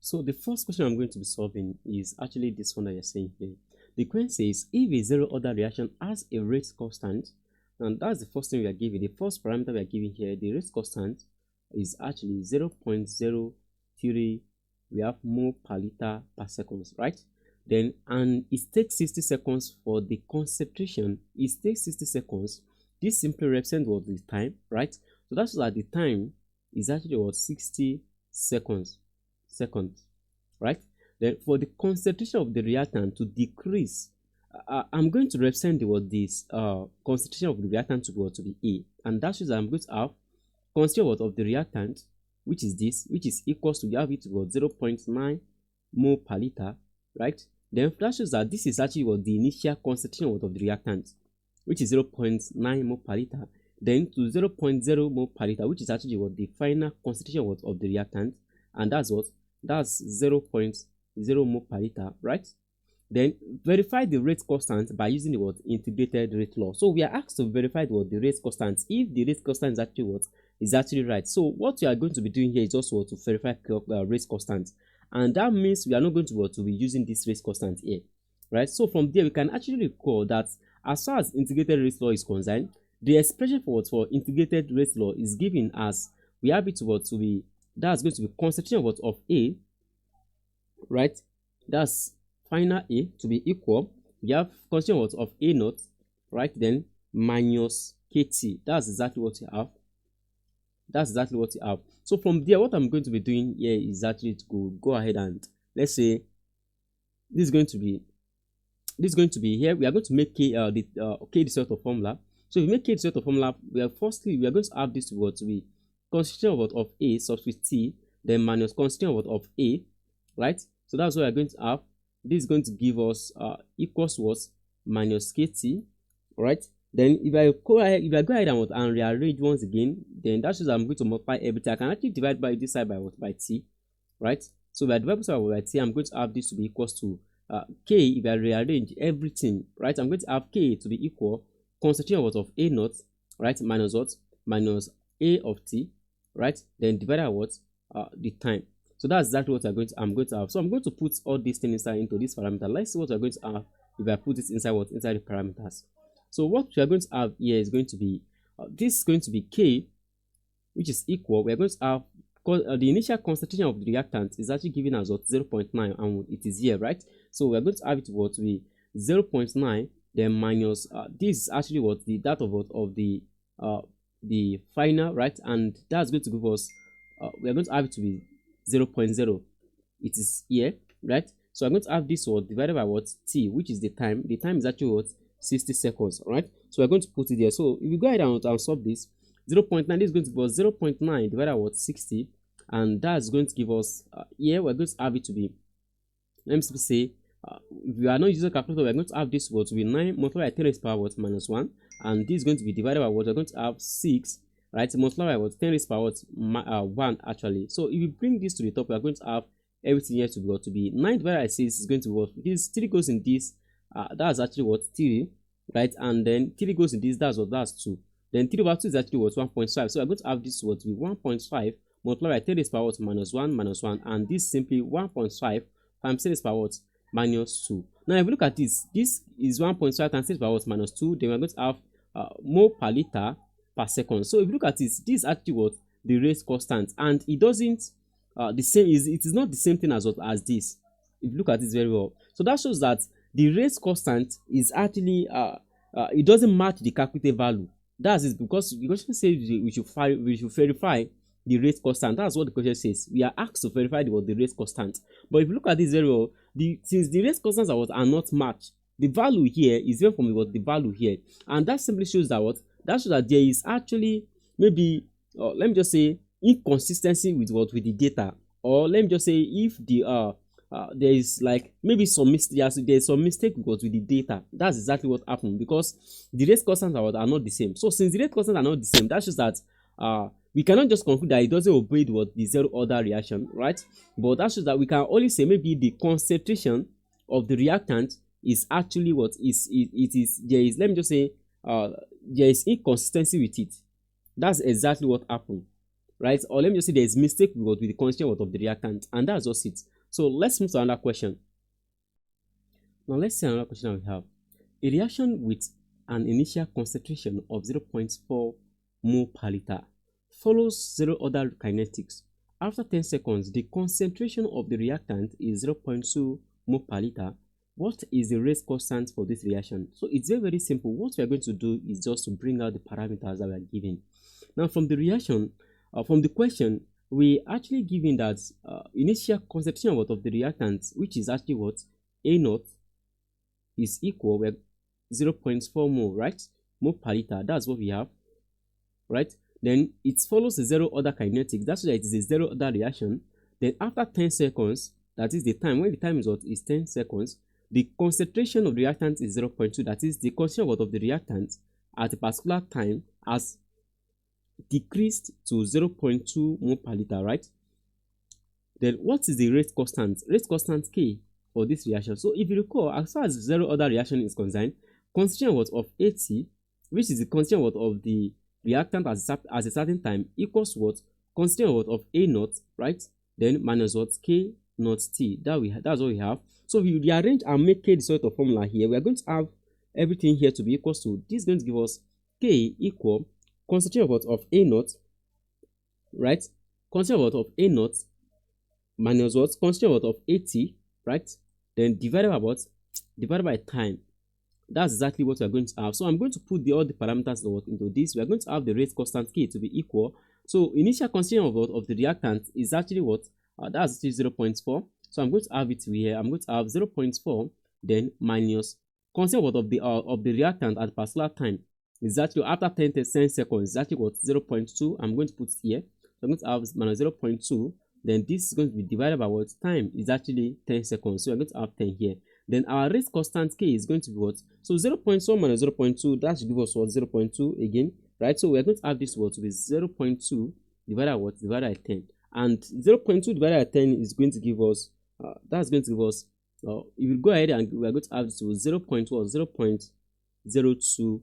So the first question I'm going to be solving is actually this one that you're saying here. The question says if a zero order reaction has a rate constant, and that's the first thing we are giving. The first parameter we are giving here, the rate constant is actually 0.03. We have mole per liter per second, right? Then, and it takes 60 seconds for the concentration. It takes 60 seconds. This simply represents what the time, right? So that's that the time is actually what 60 seconds, right? Then for the concentration of the reactant to decrease, I'm going to represent this concentration of the reactant to be A, and that shows that I'm going to have concentration of the reactant, which is this, which is equals to, we have it to 0.9 mole per liter, right? Then that shows that this is actually what the initial concentration of the reactant, which is 0.9 mole per liter, then to 0.0 mole per liter, which is actually what the final concentration of the reactant, and that's what, that's 0.0 mole per liter, right? Then verify the rate constant by using the word integrated rate law. So we are asked to verify the rate constant if the rate constant is actually what is actually right. So what we are going to be doing here is also to verify rate constant, and that means we are not going to be using this rate constant here, right? So from there we can actually recall that as far as integrated rate law is concerned, the expression for integrated rate law is given as, we have it to be, that's going to be concentration of A, right? That's final A to be equal, we have concentration of A naught, right? Then minus KT. That's exactly what you have. That's exactly what you have. So from there, what I'm going to be doing here is actually to go ahead and, let's say this is going to be here. We are going to make K the sort of formula. So if we make K the sort of formula, we are going to have this to be concentration of A substitute T, then minus concentration of A, right? So that's what we are going to have. This is going to give us equals what, minus KT, right? Then if I go ahead and rearrange once again, then that shows I'm going to multiply everything. I can actually divide by this side by what, by T, right? So if I divide by T, I'm going to have this to be equals to K. If I rearrange everything, right, I'm going to have K to be equal concentration of A naught, right, minus what, minus A of T, right? Then divided by what, the time. So that's exactly what I'm going to have. So I'm going to put all these things inside into this parameter. Let's see what we're going to have if I put it inside inside the parameters. So what we are going to have here is going to be this is going to be K, which is equal. We are going to have the initial concentration of the reactant is actually given as what, 0.9, and it is here, right? So we are going to have it to be 0.9, then minus this is actually what the the final, right? And that's going to give us we are going to have it to be 0.0. It is here, right? So I'm going to have this word divided by what, T, which is the time. The time is actually what, 60 seconds, right? So we're going to put it there. So if we go ahead and solve this, 0.9, this is going to give us 0.9 divided by what, 60, and that's going to give us here we're going to have it to be, let me say, if we are not using a calculator, we're going to have this word to be 9 multiplied by 10 raised to power what, minus 1, and this is going to be divided by what, we're going to have 6, right, multiplied by what, 10 raised to power what, 1 actually. So if you bring this to the top, we are going to have everything here to be 9 divided by 6 is going to be what, this 3 goes in this, that's actually what, 3, right? And then 3 goes in this, that's what, that's 2. Then 3 over 2 is actually what, 1.5. So we're going to have this word to be 1.5 multiplied by 10 raised to power what, minus 1, and this simply 1.5 times 10 raised to power what, minus 2. Now if you look at this is 1.5 times 10 raised to power what, minus 2, then we're going to have mole per liter per second. So if you look at this is actually what, the rate constant, and it doesn't the same it is not the same thing as what, as this. If you look at this very well, so that shows that the rate constant is actually it doesn't match the calculated value. That's it, because the question says we should verify the rate constant. That's what the question says. We are asked to verify the rate constant. But if you look at this very well, since the rate constants are not matched, the value here is different from the value here, and that simply shows that that there is actually maybe let me just say inconsistency with the data, or let me just say if the there is like maybe some mistake, there's some mistake with the data. That's exactly what happened, because the rate constants are not the same. So since the rate constants are not the same, that shows that we cannot just conclude that it doesn't obey the zero order reaction, right? But that shows that we can only say maybe the concentration of the reactant is actually what is there is, let me just say there is inconsistency with it. That's exactly what happened, right? Or let me just say there is mistake with the concentration of the reactant, and that's just it. So let's move to another question. Now let's see another question that we have. A reaction with an initial concentration of 0.4 mole per liter follows zero other kinetics. After 10 seconds, the concentration of the reactant is 0.2 mole per liter. What is the rate constant for this reaction? So it's very, very simple. What we are going to do is just to bring out the parameters that we are given. Now from the reaction, from the question, we actually given that initial concentration of the reactant, which is actually what? A naught is equal, we're 0.4 mole, right? Mole per liter, that's what we have, right? Then it follows a zero order kinetic, that's why it is a zero order reaction. Then after 10 seconds, that is the time, when the time is what is 10 seconds, the concentration of the reactant is 0.2, that is the concentration of the reactant at a particular time has decreased to 0.2 mole per liter, right? Then what is the rate constant? Rate constant K for this reaction. So if you recall, as far as zero order reaction is concerned, concentration of 80, which is the concentration of the reactant at a certain time, equals what? Concentration of A naught, right? Then minus what? K naught T. That's what we have. So if you rearrange and make K the sort of formula here, we are going to have everything here to be equal to, this is going to give us K equal concentration of A naught, right? Concentration of A naught minus what? Concentration of 80, right? Then divided by what? Divided by time. That's exactly what we're going to have. So I'm going to put all the parameters into this. We're going to have the rate constant K to be equal. So initial concentration of the reactant is actually what? That's actually 0.4. So I'm going to have it here. I'm going to have 0.4, then minus concentration of the reactant at a particular time is actually after 10 seconds. Is actually what? 0.2. I'm going to put here. So I'm going to have minus 0.2. Then this is going to be divided by what? Time is actually 10 seconds. So we're going to have 10 here. Then our rate constant K is going to be what? So 0.1 minus 0.2, that should give us what? 0.2 again, right? So we're going to have this what to be 0.2 divided by what? Divided by 10. And 0.2 divided by 10 is going to give us, that's going to give us, if you go ahead and we're going to have this to 0.02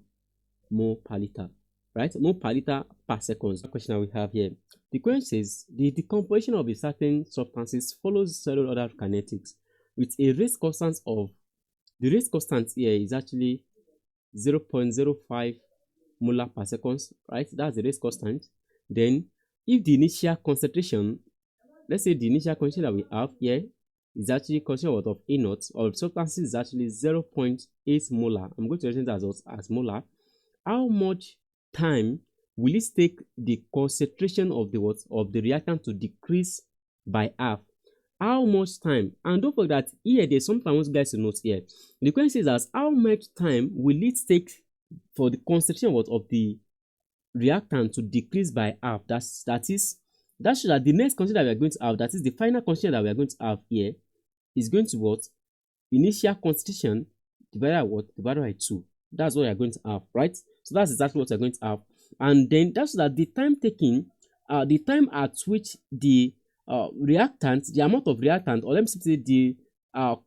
mole per liter, right? Mole per liter per second. The question that we have here. The question says the decomposition of a certain substances follows several other kinetics with a rate constant of, the rate constant here is actually 0.05 molar per second, right? That's the rate constant. Then if the initial concentration, let's say the initial concentration that we have here is actually concentration of A naught or substances is actually 0.8 molar. I'm going to represent that as molar. How much time will it take the concentration of the reactant to decrease by half? How much time? And don't forget that here there's something I want you guys to note here. The question says how much time will it take for the concentration of the reactant to decrease by half? That shows that the next concentration that we are going to have, that is the final concentration that we are going to have here, is going to what? Initial concentration divided by what? Divided by 2. That's what we are going to have, right? So that's exactly what we're going to have. And then that's that the time taken, the time at which the reactant, the amount of reactant, or let me say the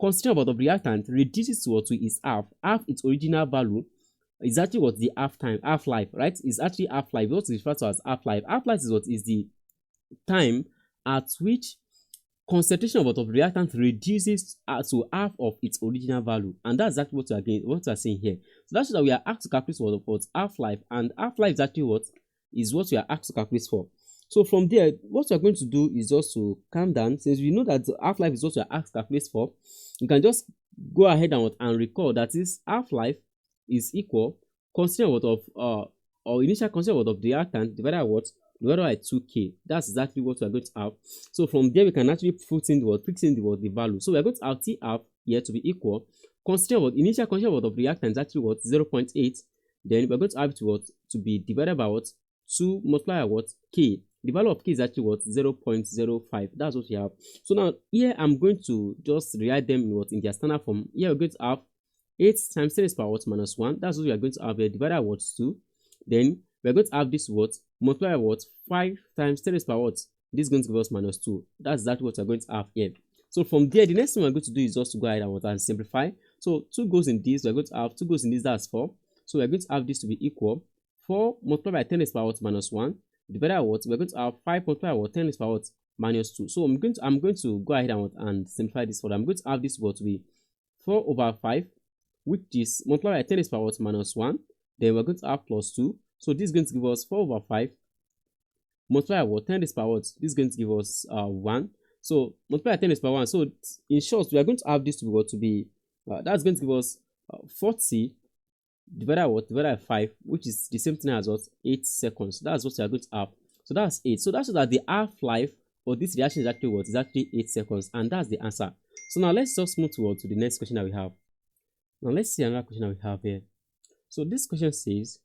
concentration of reactant reduces to its half its original value, is actually what? The half-life, right? It's actually half-life. What is referred to as half-life. Half-life is what? Is the time at which concentration of reactant reduces to half of its original value, and that's exactly what we are saying here. So that's that we are asked to calculate what half-life, and half-life is actually what we are asked to calculate for. So from there, what we are going to do is just to calm down. Since we know that half-life is what we are asked to calculate for, you can just go ahead and recall that is half-life is equal concentration or initial concentration of the reactant divided by what? Divided by 2K. That's exactly what we are going to have. So from there we can actually put in the value. So we are going to have T half here to be equal initial concentration of reactant is actually what? 0.8. Then we're going to have it to be divided by what? 2 multiplied by what? K. The value of K is actually what? 0.05. That's what we have. So now here I'm going to just rewrite them in their standard form. Here we're going to have 8 times 10 raised to power what? Minus 1. That's what we are going to have here, divided by what? 2. Then we're going to have this what? Multiply by what? 5 times 10 raised to power what? This is going to give us minus 2. That's exactly what we're going to have here. So from there, the next thing we're going to do is just to go ahead and simplify. So 2 goes in this, we're going to have 2 goes in this, that's 4. So we're going to have this to be equal 4 multiplied by 10 raised to power what? Minus 1 divided by what? We're going to have 5 multiplied by what? 10 raised to power what? minus 2. So I'm going to go ahead and simplify this further. I'm going to have this to be 4 over 5, which is multiplied by 10 raised to the power minus 1. Then we're going to have plus 2. So this is going to give us 4 over 5 multiply by 10 raised to the power. This is going to give us 1. So multiply by 10 raised to the power 1. So in short, we are going to have this to be that's going to give us 40 divided by 5, which is the same thing as what 8 seconds. That's what we are going to have. So that's 8. So that's that the half-life for this reaction is actually what? Is actually 8 seconds, and that's the answer. So now let's just move to the next question that we have. Now let's see another question that we have here. So this question says,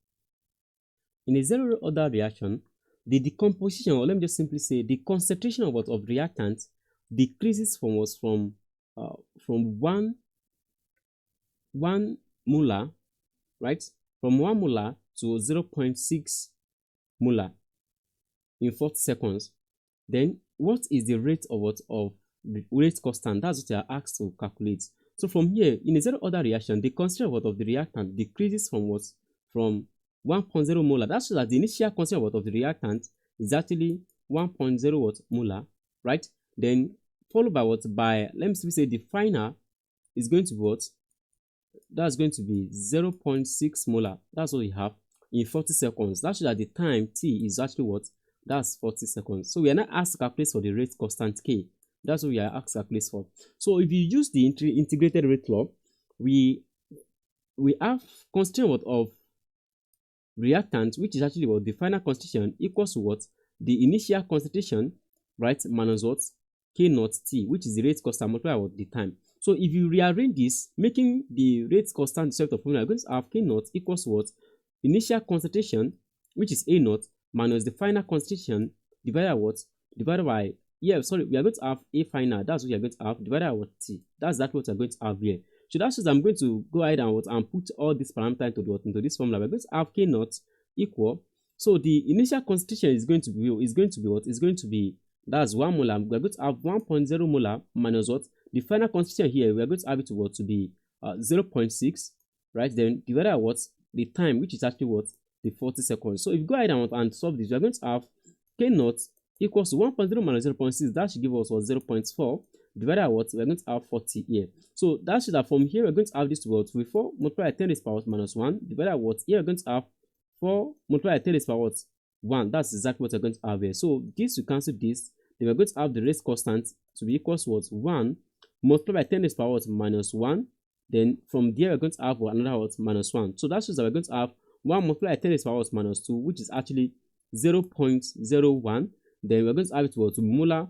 in a zero order reaction, the decomposition, or let me just simply say the concentration of reactant decreases from 1 molar, right? From 1 molar to 0.6 molar in 40 seconds. Then what is the rate of rate constant? That's what you are asked to calculate. So from here, in a zero order reaction, the concentration of the reactant decreases from 1.0 molar. That's so that the initial concentration of the reactant is actually 1.0 molar, right? Then followed by by, let me say the final is going to be that's going to be 0.6 molar. That's what we have in 40 seconds. That's so that the time t is actually that's 40 seconds. So we are not asked to calculate for the rate constant k. That's what we are asked to calculate for. So if you use the integrated rate law, we have concentration of reactant, which is actually the final concentration equals to the initial concentration, right, minus k naught t, which is the rate constant multiplied with the time. So if you rearrange this, making the rate constant set of formula, you're going to have k naught equals to initial concentration, which is a naught, minus the final concentration divided by we are going to have a final. That's what you're going to have divided by t. That's what we're going to have here. So that's just I'm going to go ahead and put all these parameters into this formula. We're going to have k naught equal. So the initial concentration is going to be that's 1 molar. We're going to have 1.0 molar minus the final concentration here. We're going to have it to be 0.6, right? Then divided by the time, which is actually the 40 seconds. So if you go ahead and solve this, we're going to have k naught equals to 1.0 minus 0.6. That should give us 0.4 divided by we're going to have 40 here. So that should have from here we're going to have this with 4 multiplied by 10 raised to the power minus 1 divided by here we're going to have 4 multiplied by 10 raised to the power 1. That's exactly what we're going to have here. So this will cancel this. Then we're going to have the rate constant to be equals to 1 multiplied by 10 raised to the power minus 1. Then from there we're going to have another minus 1. So that shows that we're going to have 1 multiplied by 10 raised to the power minus 2, which is actually 0.01. Then we're going to have it to molar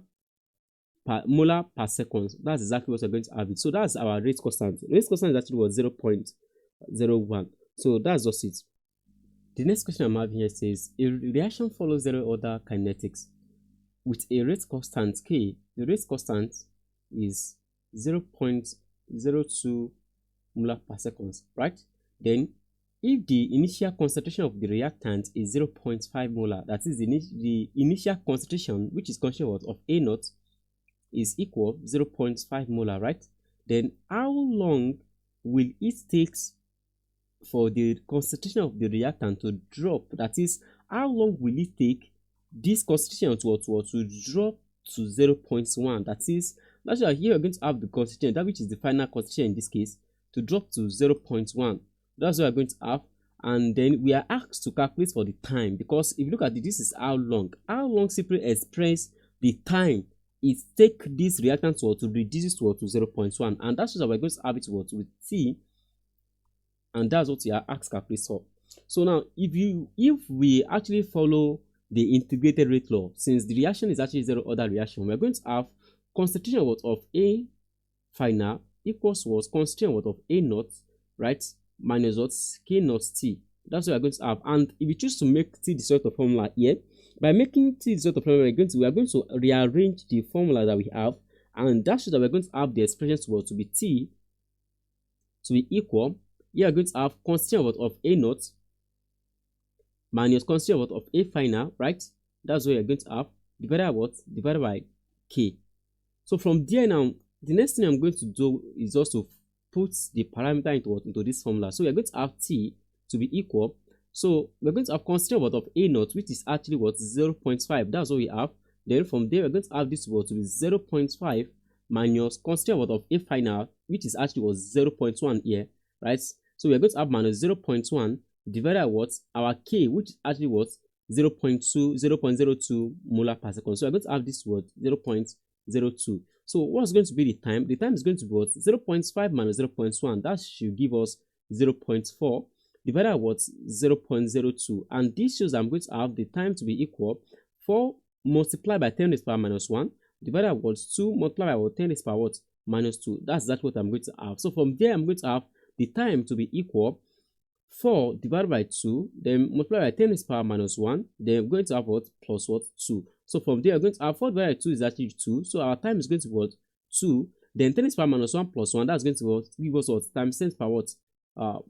per second. That's exactly what we're going to have it. So that's our rate constant. Rate constant is actually 0.01. So that's just it. The next question I'm having here says, a reaction follows zero order kinetics with a rate constant k. The rate constant is 0.02 molar per second, right? Then if the initial concentration of the reactant is 0.5 molar, that is the initial concentration, which is concentration of A naught, is equal 0.5 molar, right? Then how long will it take for the concentration of the reactant to drop? That is, how long will it take this concentration to drop to 0.1? That is, that's why here we're going to have the concentration, that which is the final concentration in this case, to drop to 0.1. That's what we're going to have. And then we are asked to calculate for the time, because if you look at it, this is how long simply express the time it take this reactant to reduce to 0.1, and that's what we're going to have it with t, and that's what we are asked to calculate for. So now if we actually follow the integrated rate law, since the reaction is actually zero order reaction, we're going to have concentration of A final equals concentration of A naught, right, minus k naught t. That's what we're going to have. And if you choose to make t the sort of formula here, by making t the sort of formula, we are going to rearrange the formula that we have, and that shows that we're going to have the expression to be t to be equal. Here we're going to have concentration of A naught minus concentration of A final, right? That's what you're going to have divided by k. So from there now, the next thing I'm going to do is also put the parameter into this formula. So we're going to have t to be equal. So we're going to have concentration of A naught, which is actually 0.5. That's what we have. Then from there, we're going to have this word to be 0.5 minus constant word of a final, which is actually was 0.1 here, right? So we're going to have minus 0.1 divided by what? Our K, which actually was 0.02 molar per second. So we're going to have this word 0.02. So what's going to be the time? The time is going to be what? 0.5 minus 0.1. That should give us 0.4 divided by what? 0.02. And this shows I'm going to have the time to be equal 4 multiplied by 10 raised to the power minus 1 divided by what? 2 multiplied by what? 10 raised to the power what? Minus 2. That's what I'm going to have. So from there, I'm going to have the time to be equal 4 divided by 2, then multiply by 10 raised to the power minus 1, then we're going to have what? Plus what? 2. So from there, we're going to have 4 divided by 2 is actually 2. So our time is going to be what? 2. Then 10 raised to the power minus 1 plus 1, that's going to what? Give us what? Times 10 to the power what?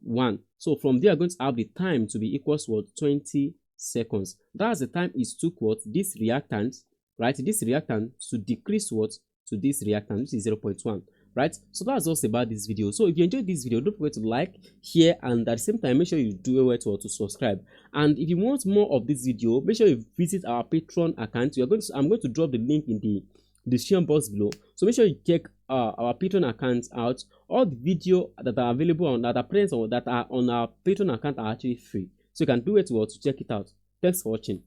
1. So from there, we're going to have the time to be equal to what? 20 seconds. That's the time it took what? This reactant, right? This reactant to decrease what? To this reactant, which is 0.1. Right, so that's just about this video. So if you enjoyed this video, don't forget to like, share, and at the same time make sure you do away to subscribe. And if you want more of this video, make sure you visit our Patreon account. I'm going to drop the link in the description box below, so make sure you check our Patreon account out. All the video that are available on that are present or that are on our Patreon account are actually free, so you can do it to check it out. Thanks for watching.